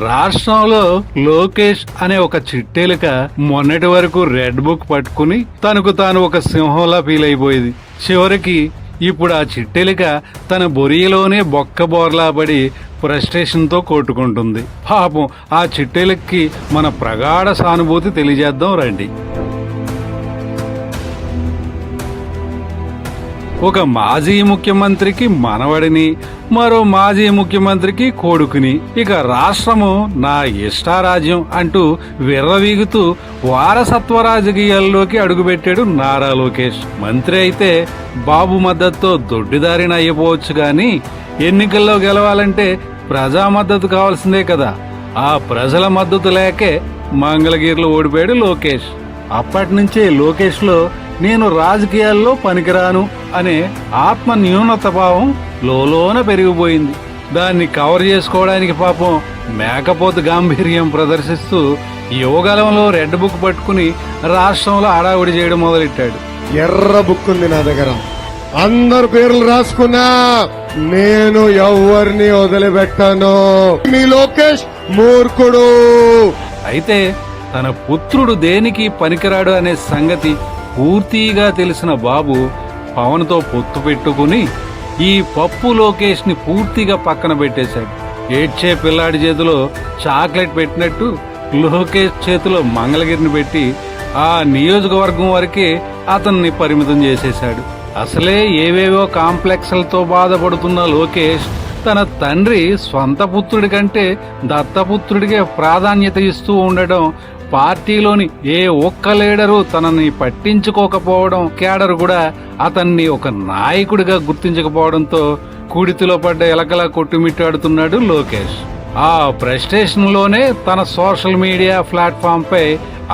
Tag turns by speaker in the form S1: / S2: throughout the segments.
S1: రాష్ట్రంలో లోకేష్ అనే ఒక చిట్టెలుక మొన్నటి వరకు రెడ్ బుక్ పట్టుకుని తనకు తాను ఒక సింహంలా ఫీల్ అయిపోయింది. చివరికి ఇప్పుడు ఆ చిట్టెలుక తన బొరియలోనే బొక్క బోర్లా పడి ఫ్రస్ట్రేషన్ తో కొట్టుకుంటుంది. పాపం ఆ చిట్టెలుక్కి మన ప్రగాఢ సానుభూతి తెలియజేద్దాం రండి. ఒక మాజీ ముఖ్యమంత్రికి మనవడిని, మరో మాజీ ముఖ్యమంత్రికి కొడుకుని, ఇక రాష్ట్రము నా ఇష్టారాజ్యం అంటూ విర్రవీగుతూ వారసత్వ రాజకీయాల్లోకి అడుగుపెట్టాడు నారా లోకేష్. మంత్రి అయితే బాబు మద్దతుతో దొడ్డిదారిన అయిపోవచ్చు గాని ఎన్నికల్లో గెలవాలంటే ప్రజా మద్దతు కావాల్సిందే కదా. ఆ ప్రజల మద్దతు లేకే మంగళగిరిలో ఓడిపోయాడు లోకేష్. అప్పటి నుంచే లోకేష్ లో నేను రాజకీయాల్లో పనికిరాను అనే ఆత్మ న్యూనత భావం లోలోన పెరిగిపోయింది. దాన్ని కవర్ చేసుకోవడానికి పాపం మేకపోతు గాంభీర్యం ప్రదర్శిస్తూ యువగలంలో రెడ్ బుక్ పట్టుకుని రాష్ట్రంలో హడావుడి చేయడం మొదలెట్టాడు.
S2: ఎర్ర బుక్ ఉంది నా దగ్గర, అందరు పేర్లు రాసుకున్నా, నేను ఎవరిని వదిలిపెట్టాను. మీ లోకేష్ మూర్ఖుడు.
S1: అయితే తన పుత్రుడు దేనికి పనికిరాడు అనే సంగతి పూర్తిగా తెలిసిన బాబు పవన్ తో పొత్తు పెట్టుకుని ఈ పప్పు లోకేష్ ని పూర్తిగా పక్కన పెట్టేశాడు. ఏడ్చే పిల్లాడి చేతిలో చాక్లెట్ పెట్టినట్టు లోకేష్ చేతిలో మంగళగిరిని పెట్టి ఆ నియోజకవర్గం వరకే అతన్ని పరిమితం చేసేశాడు. అసలే ఏవేవో కాంప్లెక్స్లతో బాధపడుతున్న లోకేష్ తన తండ్రి స్వంత పుత్రుడి కంటే దత్తపుత్రుడికే ప్రాధాన్యత ఇస్తూ ఉండడం, పార్టీలోని ఏ ఒక్క లీడరు తనని పట్టించుకోకపోవడం, కేడర్ కూడా అతన్ని ఒక నాయకుడిగా గుర్తించకపోవడంతో కుడితిలో పడ్డ ఎలకలా కొట్టుమిట్టాడుతున్నాడు లోకేష్. ఆ ఫ్రస్ట్రేషన్ లోనే తన సోషల్ మీడియా ప్లాట్ఫామ్ పై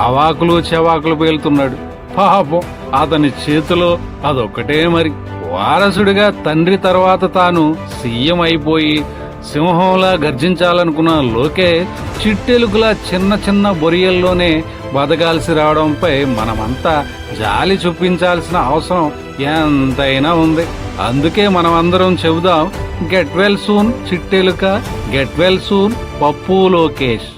S1: అవాకులు చెవాకులు పేలుతున్నాడు. పాపం అతని చేతిలో అదొక్కటే మరి. వారసుడిగా తండ్రి తర్వాత తాను సీఎం అయిపోయి సింహంలా గర్జించాలనుకున్న లోకే చిట్టెలుగులా చిన్న చిన్న బొరియల్లోనే బతకాల్సి రావడంపై మనమంతా జాలి చూపించాల్సిన అవసరం ఎంతైనా ఉంది. అందుకే మనమందరం చెబుదాం, గెట్ వెల్ సూన్ చిట్టెలుక, get well soon Pappu Lokesh.